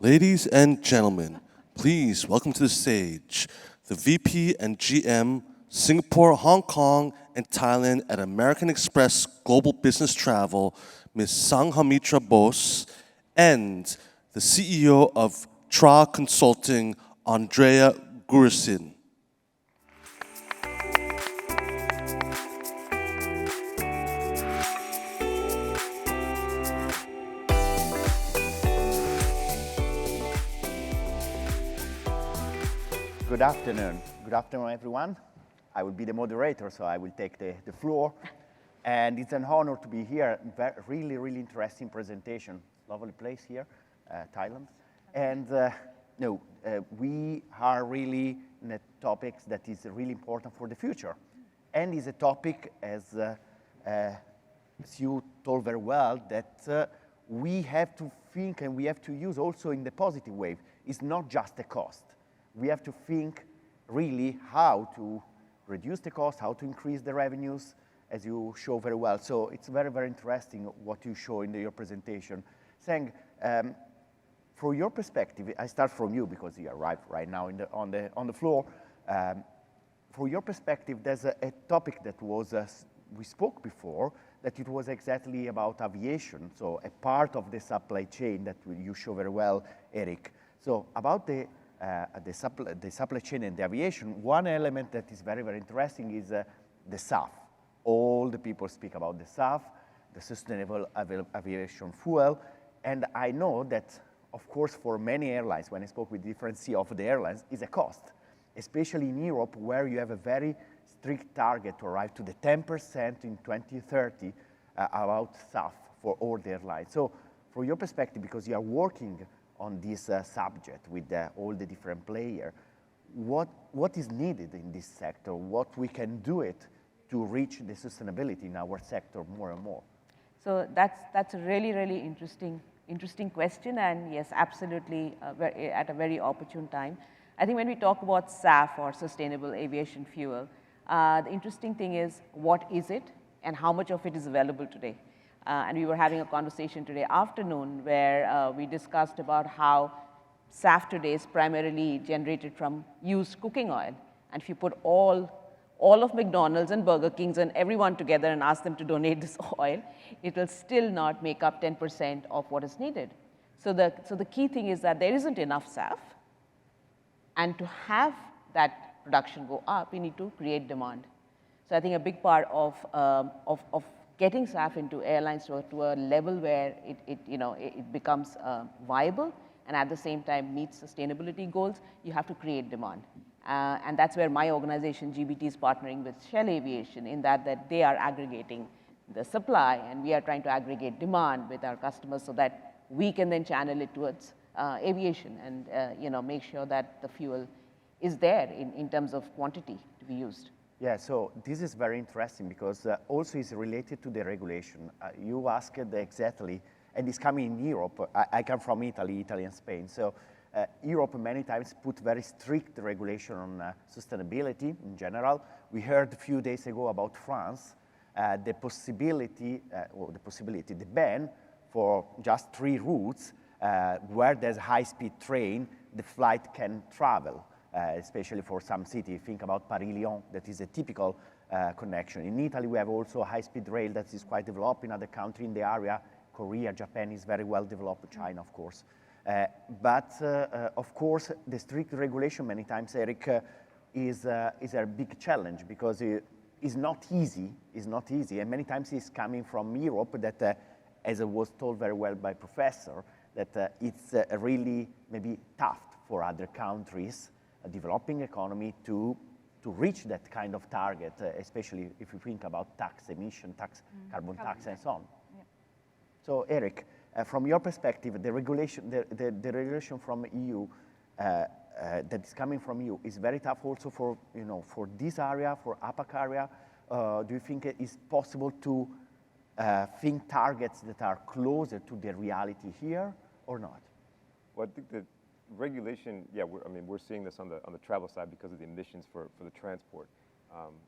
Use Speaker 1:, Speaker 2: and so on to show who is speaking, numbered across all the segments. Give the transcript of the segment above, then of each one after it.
Speaker 1: Ladies and gentlemen, please welcome to the stage the VP and GM, Singapore, Hong Kong, and Thailand at American Express Global Business Travel, Ms. Sanghamitra Bose, and the CEO of TRA Consulting, Andrea Giuricin.
Speaker 2: Good afternoon. Good afternoon, everyone. I will be the moderator, so I will take the floor. And it's an honor to be here. Really, really interesting presentation. Lovely place here, Thailand. And we are really in a topic that is really important for the future. And is a topic, as Siew told very well, that we have to think and we have to use also in the positive way. It's not just a cost. We have to think really how to reduce the cost, how to increase the revenues, as you show very well. So it's very, very interesting what you show in your presentation. Sang, from your perspective, I start from you because you arrived right now on the floor. From your perspective, there's a topic that was, we spoke before, that it was exactly about aviation, so a part of the supply chain that you show very well, Eric. So about the supply chain and the aviation, one element that is very, very interesting is the SAF. All the people speak about the SAF, the Sustainable Aviation Fuel, and I know that, of course, for many airlines, when I spoke with different CEOs of the airlines, is a cost, especially in Europe, where you have a very strict target to arrive to the 10% in 2030 about SAF for all the airlines. So from your perspective, because you are working on this subject with all the different players, what is needed in this sector? What we can do it to reach the sustainability in our sector more and more?
Speaker 3: So that's a really, really interesting question, and yes, absolutely at a very opportune time. I think when we talk about SAF or Sustainable Aviation Fuel, the interesting thing is what is it and how much of it is available today? And we were having a conversation today afternoon where we discussed about how SAF today is primarily generated from used cooking oil. And if you put all of McDonald's and Burger Kings and everyone together and ask them to donate this oil, it will still not make up 10% of what is needed. So the key thing is that there isn't enough SAF. And to have that production go up, we need to create demand. So I think a big part of getting SAF into airlines to a level where it becomes viable and at the same time meets sustainability goals, you have to create demand. And that's where my organization, GBT, is partnering with Shell Aviation in that they are aggregating the supply and we are trying to aggregate demand with our customers so that we can then channel it towards aviation and make sure that the fuel is there in terms of quantity to be used.
Speaker 2: Yeah, so this is very interesting because also it's related to the regulation. You asked exactly, and it's coming in Europe. I come from Italy and Spain. So Europe many times put very strict regulation on sustainability in general. We heard a few days ago about France, the ban for just 3 routes where there's a high-speed train, the flight can travel. Especially for some city, think about Paris-Lyon, that is a typical connection. In Italy, we have also a high-speed rail that is quite developed in other countries in the area. Korea, Japan is very well developed, China, of course. But of course, the strict regulation many times, Eric, is a big challenge because it's not easy, and many times it's coming from Europe that, as it was told very well by Professor, that it's really maybe tough for other countries, a developing economy to reach that kind of target, especially if you think about tax emission, carbon tax, and so on. Yeah. So, Eric, from your perspective, the regulation from EU that is coming from you is very tough also for this area, for APAC area. Do you think it is possible to think targets that are closer to the reality here or not?
Speaker 4: Well, I think that regulation, yeah, we're seeing this on the travel side because of the emissions for the transport.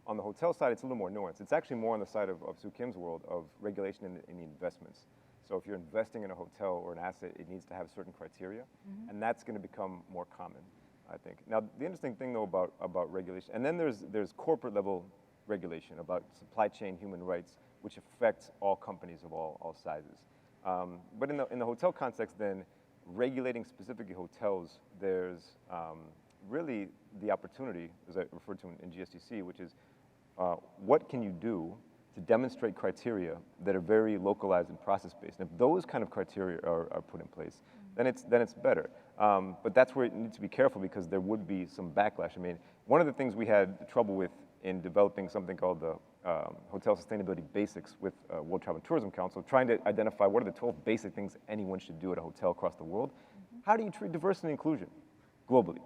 Speaker 4: On the hotel side, it's a little more nuanced. It's actually more on the side of Siew Kim's world of regulation in the investments. So if you're investing in a hotel or an asset, it needs to have certain criteria, and that's going to become more common, I think. Now, the interesting thing, though, about regulation, and then there's corporate level regulation about supply chain human rights, which affects all companies of all sizes. But in the hotel context, then, regulating specifically hotels, there's really the opportunity, as I referred to in GSTC, which is what can you do to demonstrate criteria that are very localized and process-based. And if those kind of criteria are put in place, then it's better. But that's where you need to be careful, because there would be some backlash. I mean, one of the things we had trouble with in developing something called the Hotel Sustainability Basics with World Travel and Tourism Council, trying to identify what are the 12 basic things anyone should do at a hotel across the world. How do you treat diversity and inclusion globally?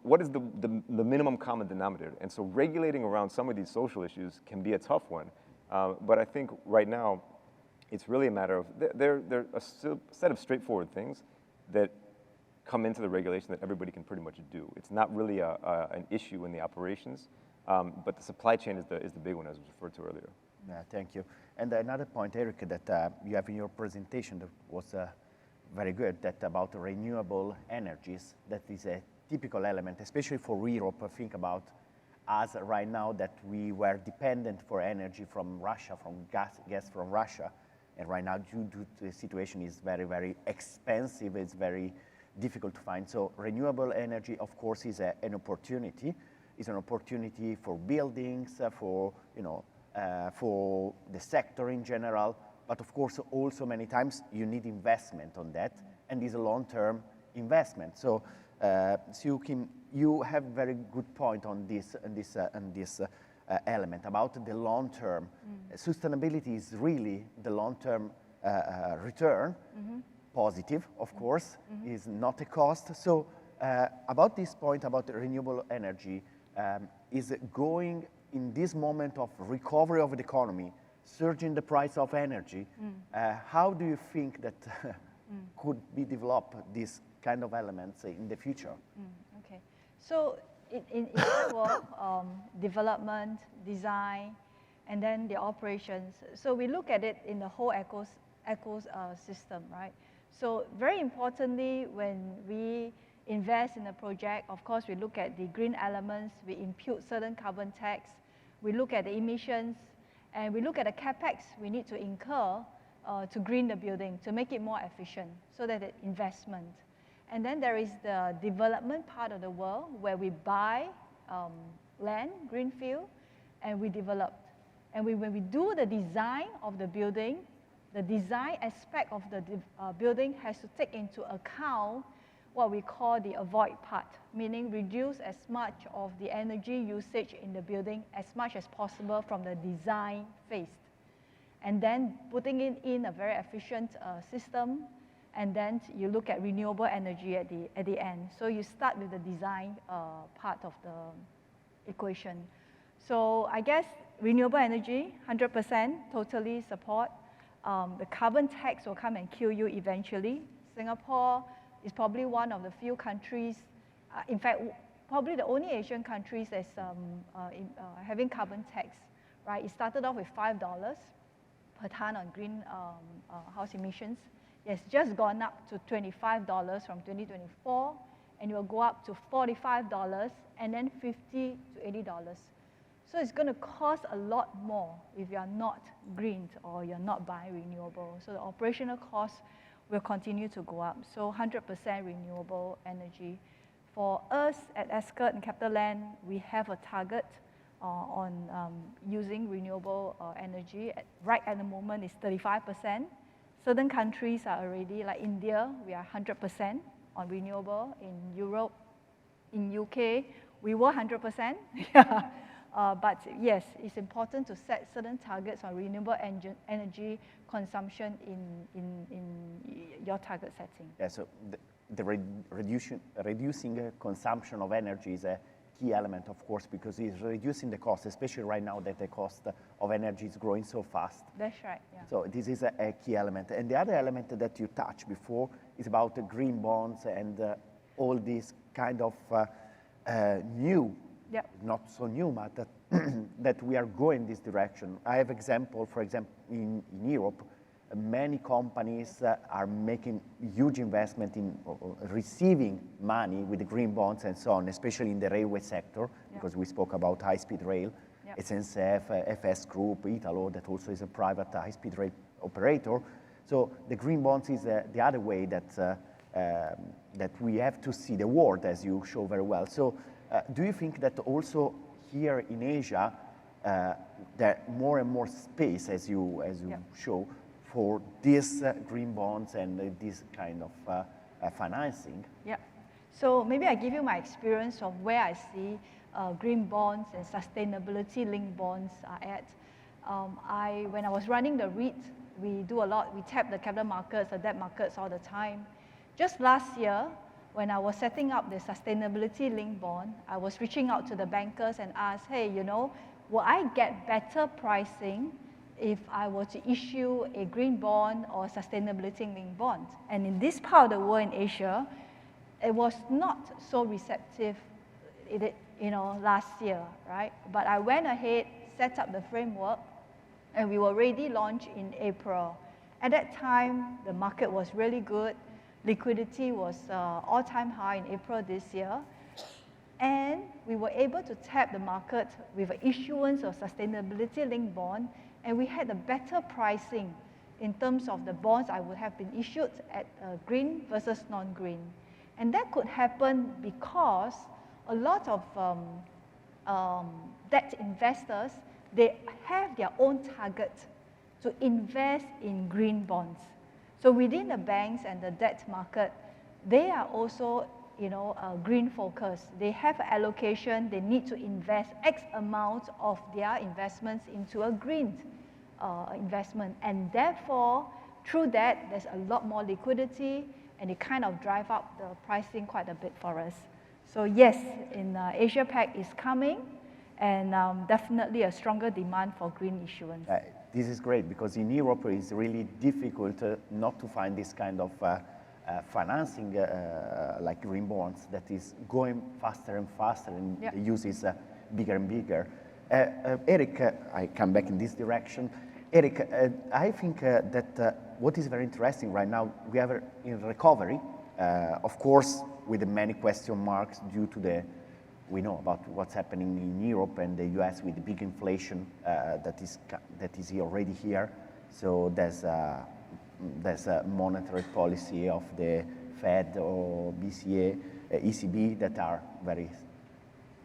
Speaker 4: What is the minimum common denominator? And so regulating around some of these social issues can be a tough one. But I think right now, it's really a matter of, there are a set of straightforward things that come into the regulation that everybody can pretty much do. It's not really an issue in the operations, but the supply chain is the big one, as was referred to earlier.
Speaker 2: Yeah, thank you. And another point, Eric, that you have in your presentation that was very good, that about renewable energies, that is a typical element, especially for Europe. Think about us right now, that we were dependent for energy from Russia, from gas from Russia, and right now due to the situation is very, very expensive. It's very difficult to find. So renewable energy, of course, is an opportunity. It's an opportunity for buildings, for for the sector in general. But of course, also many times you need investment on that, and it's a long-term investment. So, Siew Kim, you have very good point on this element about the long-term. Sustainability is really the long-term return, positive, of course, is not a cost. So, about this point about renewable energy, is going in this moment of recovery of the economy, surging the price of energy, how do you think that could be developed, these kind of elements in the future?
Speaker 5: Okay, so in our work, development, design, and then the operations, so we look at it in the whole ecosystem, right? So very importantly, when we invest in a project, of course, we look at the green elements, we impute certain carbon tax, we look at the emissions, and we look at the capex we need to incur to green the building, to make it more efficient, so that it's investment. And then there is the development part of the world, where we buy land, greenfield, and we develop. And when we do the design of the building, the design aspect of the building has to take into account what we call the avoid part, meaning reduce as much of the energy usage in the building as much as possible from the design phase. And then putting it in a very efficient system, and then you look at renewable energy at the end. So you start with the design part of the equation. So I guess renewable energy, 100% totally support. The carbon tax will come and kill you eventually. Singapore is probably one of the few countries, in fact, probably the only Asian countries that's having carbon tax, right? It started off with $5 per ton on greenhouse emissions. It's just gone up to $25 from 2024, and it will go up to $45 and then $50 to $80. So it's going to cost a lot more if you're not green or you're not buying renewable. So the operational costs will continue to go up. So 100% renewable energy. For us at Ascott and CapitaLand, we have a target on using renewable energy. Right at the moment, it's 35%. Certain countries are already, like India, we are 100% on renewable. In Europe, in UK, we were 100%. But yes, it's important to set certain targets on renewable energy consumption in your target setting.
Speaker 2: Yeah, so reducing consumption of energy is a key element, of course, because it's reducing the cost, especially right now that the cost of energy is growing so fast.
Speaker 5: That's right, yeah.
Speaker 2: So this is a key element. And the other element that you touched before is about the green bonds and all these kind of new, not so new, but that we are going this direction. I have example, for example, in Europe, many companies are making huge investment in receiving money with the green bonds and so on, especially in the railway sector, because we spoke about high-speed rail, SNCF, FS Group, Italo, that also is a private high-speed rail operator. So the green bonds is the other way that we have to see the world, as you show very well. So do you think that also here in Asia, there more and more space, as you show, for these green bonds and this kind of financing?
Speaker 5: Yeah. So maybe I give you my experience of where I see green bonds and sustainability-linked bonds are at. When I was running the REIT, we do a lot. We tap the capital markets, the debt markets all the time. Just last year, when I was setting up the sustainability-linked bond, I was reaching out to the bankers and asked, hey, you know, will I get better pricing if I were to issue a green bond or sustainability-linked bond? And in this part of the world in Asia, it was not so receptive, last year, right? But I went ahead, set up the framework, and we were ready to launch in April. At that time, the market was really good. Liquidity was all-time high in April this year. And we were able to tap the market with an issuance of sustainability-linked bond, and we had a better pricing in terms of the bonds I would have been issued at green versus non-green. And that could happen because a lot of debt investors, they have their own target to invest in green bonds. So within the banks and the debt market, they are also green focused. They have allocation, they need to invest X amount of their investments into a green investment. And therefore, through that, there's a lot more liquidity, and it kind of drive up the pricing quite a bit for us. So yes, in Asia Pac is coming, and definitely a stronger demand for green issuance.
Speaker 2: This is great, because in Europe it's really difficult not to find this kind of financing like green bonds that is going faster and faster, and the use is bigger and bigger. Eric, I come back in this direction. Eric, I think that what is very interesting right now, we are in recovery, of course, with many question marks due to we know about what's happening in Europe and the US with the big inflation that is already here. So there's a monetary policy of the Fed or BCA, ECB that are very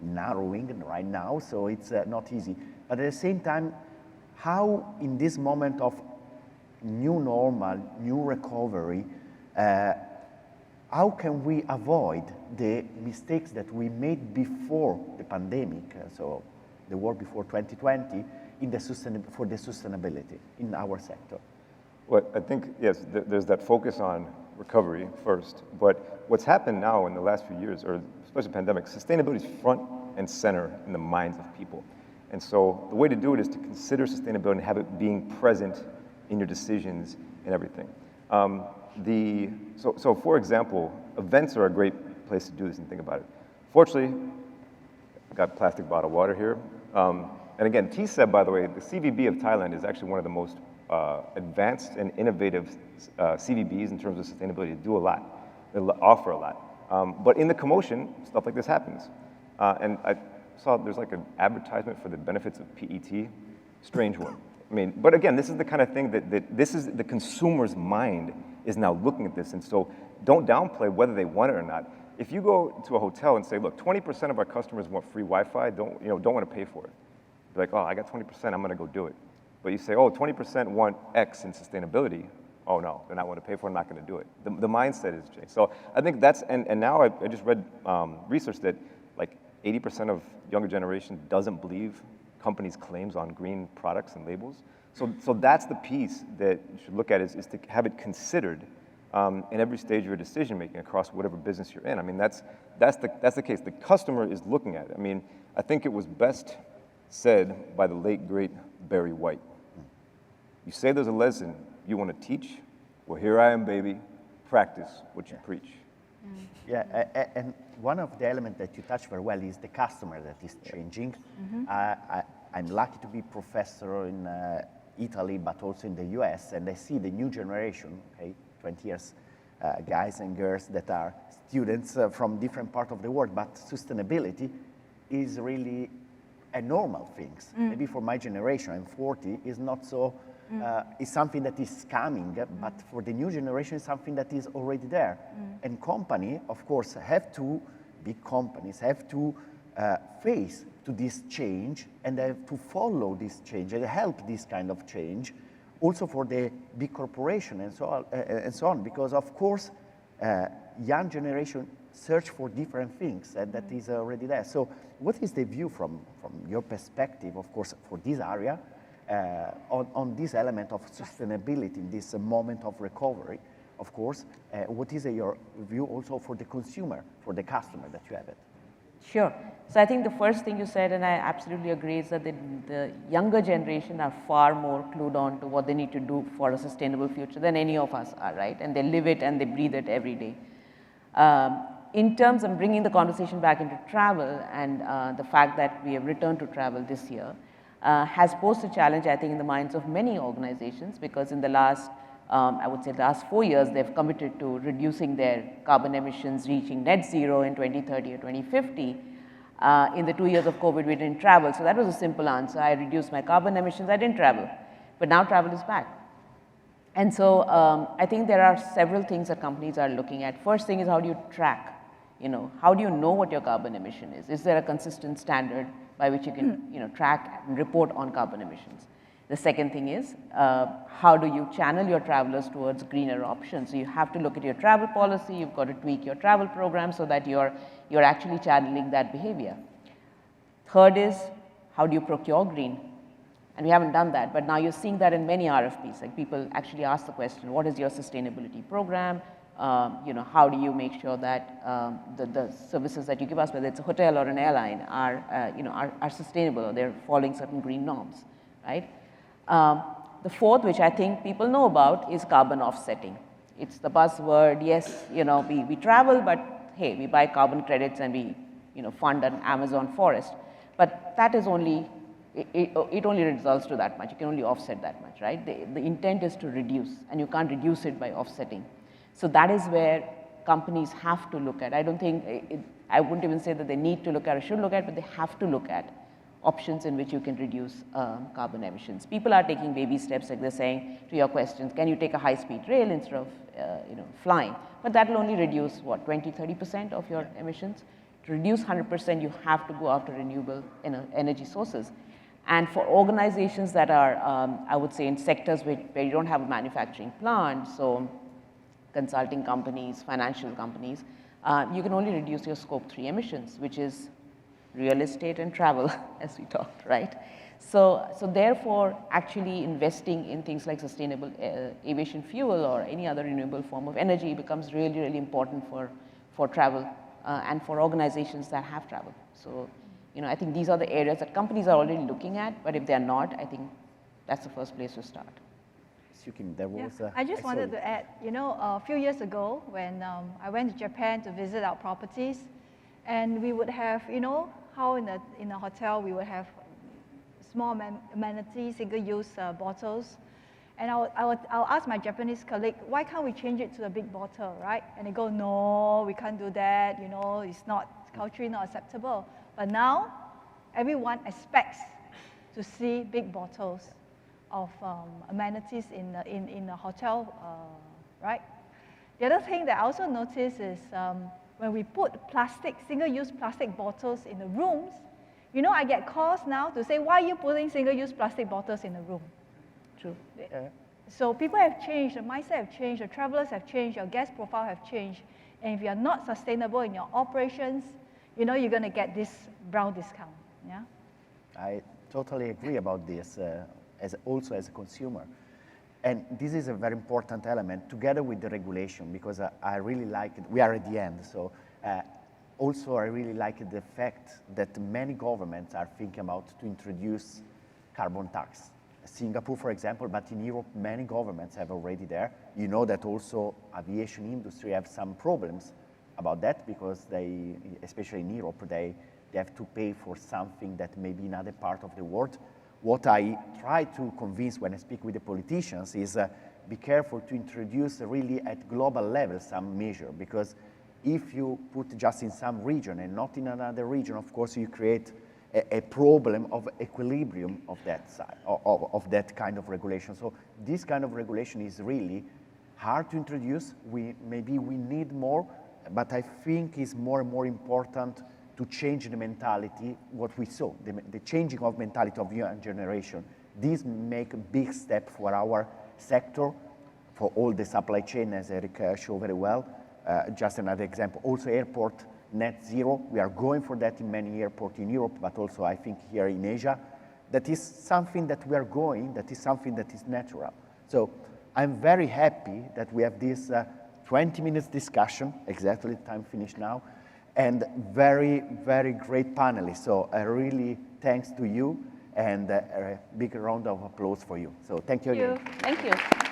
Speaker 2: narrowing right now, so it's not easy. But at the same time, how in this moment of new normal, new recovery, how can we avoid the mistakes that we made before the pandemic, so the world before 2020, for the sustainability in our sector?
Speaker 4: Well, I think, yes, there's that focus on recovery first, but what's happened now in the last few years, or especially the pandemic, sustainability is front and center in the minds of people. And so the way to do it is to consider sustainability and have it being present in your decisions and everything. So for example, events are a great place to do this and think about it. Fortunately, I got plastic bottled water here. And again, TCEB, by the way, the CVB of Thailand is actually one of the most advanced and innovative CVBs in terms of sustainability. They do a lot. They offer a lot. But in the commotion, stuff like this happens. And I saw there's like an advertisement for the benefits of PET. Strange one. I mean, but again, this is the kind of thing that this is the consumer's mind is now looking at this. And so don't downplay whether they want it or not. If you go to a hotel and say, look, 20% of our customers want free Wi-Fi, don't want to pay for it. They're like, oh, I got 20%, I'm going to go do it. But you say, oh, 20% want X in sustainability. Oh, no, they're not going to pay for it, I'm not going to do it. The mindset is changed. So I think that's, and now I just read research that like 80% of younger generation doesn't believe companies' claims on green products and labels. So that's the piece that you should look at is to have it considered in every stage of your decision making across whatever business you're in. I mean, that's the case. The customer is looking at it. I mean, I think it was best said by the late, great Barry White. You say there's a lesson you want to teach? Well, here I am, baby. Practice what you preach.
Speaker 2: Yeah, and one of the elements that you touched very well is the customer that is changing. I'm lucky to be professor in Italy, but also in the US, and I see the new generation, okay, 20 years, guys and girls that are students from different parts of the world, but sustainability is really a normal thing. Maybe for my generation, I'm 40, is not so, it's something that is coming, but for the new generation, it's something that is already there. And company, of course, big companies have to face to this change, and they have to follow this change and help this kind of change, also for the big corporation and so on, because of course, young generation search for different things, and that is already there. So what is the view from your perspective, of course, for this area, on this element of sustainability in this moment of recovery, of course, what is your view also for the consumer, for the customer that you have it?
Speaker 3: Sure. So I think the first thing you said, and I absolutely agree, is that the younger generation are far more clued on to what they need to do for a sustainable future than any of us are, right? And they live it and they breathe it every day. In terms of bringing the conversation back into travel and the fact that we have returned to travel this year has posed a challenge, I think, in the minds of many organizations, because in the last, I would say the last 4 years, they've committed to reducing their carbon emissions, reaching net zero in 2030 or 2050. In the 2 years of COVID, we didn't travel. So that was a simple answer. I reduced my carbon emissions, I didn't travel. But now travel is back. And so I think there are several things that companies are looking at. First thing is, how do you track? How do you know what your carbon emission is? Is there a consistent standard by which you can track and report on carbon emissions? The second thing is, how do you channel your travelers towards greener options? So you have to look at your travel policy, you've got to tweak your travel program so that you're actually channeling that behavior. Third is, how do you procure green? And we haven't done that, but now you're seeing that in many RFPs. Like, people actually ask the question, what is your sustainability program? How do you make sure that the services that you give us, whether it's a hotel or an airline, are sustainable, or they're following certain green norms, right? The fourth, which I think people know about, is carbon offsetting. It's the buzzword. Yes, we travel, but hey, we buy carbon credits and we fund an Amazon forest. But that is only, it only results to that much. You can only offset that much, right? The intent is to reduce, and you can't reduce it by offsetting. So that is where companies have to look at. I don't think, I wouldn't even say that they need to look at or should look at, but they have to look at options in which you can reduce carbon emissions. People are taking baby steps, like they're saying to your questions, can you take a high-speed rail instead of flying? But that will only reduce, what, 20–30% of your emissions? To reduce 100%, you have to go after renewable energy sources. And for organizations that are, I would say, in sectors where you don't have a manufacturing plant, so consulting companies, financial companies, you can only reduce your scope 3 emissions, which is real estate and travel, as we talked, right? So therefore, actually investing in things like sustainable aviation fuel or any other renewable form of energy becomes really, really important for travel and for organizations that have travel. So, I think these are the areas that companies are already looking at, but if they're not, I think that's the first place to start.
Speaker 2: There was
Speaker 5: I just wanted to add, a few years ago when I went to Japan to visit our properties, and we would have, how in a hotel we would have small amenities, single-use bottles, and I'll ask my Japanese colleague, why can't we change it to a big bottle, right? And they go, no, we can't do that, it's not culturally not acceptable. But now, everyone expects to see big bottles of amenities in a hotel, right? The other thing that I also notice is when we put single-use plastic bottles in the rooms, I get calls now to say, why are you putting single-use plastic bottles in the room? True. Yeah. So people have changed, the mindset have changed, the travelers have changed, your guest profile have changed, and if you're not sustainable in your operations, you're going to get this brown discount. Yeah.
Speaker 2: I totally agree about this. Also as a consumer. And this is a very important element together with the regulation, because I really like it. We are at the end, so also I really like the fact that many governments are thinking about to introduce carbon tax. Singapore, for example, but in Europe, many governments have already there. You know that also aviation industry have some problems about that, because they, especially in Europe, they have to pay for something that maybe in other part of the world what I try to convince when I speak with the politicians is be careful to introduce really at global level some measure, because if you put just in some region and not in another region, of course you create a problem of equilibrium of that side, of that kind of regulation. So this kind of regulation is really hard to introduce. Maybe we need more, but I think it's more and more important to change the mentality, what we saw, the changing of mentality of young generation. This make a big step for our sector, for all the supply chain, as Eric showed very well. Just another example, also airport net zero. We are going for that in many airports in Europe, but also I think here in Asia. That is something that we are going, that is something that is natural. So I'm very happy that we have this 20 minutes discussion, exactly time finished now, and very, very great panelists. So really thanks to you, and a big round of applause for you. So thank you again.
Speaker 3: Thank you.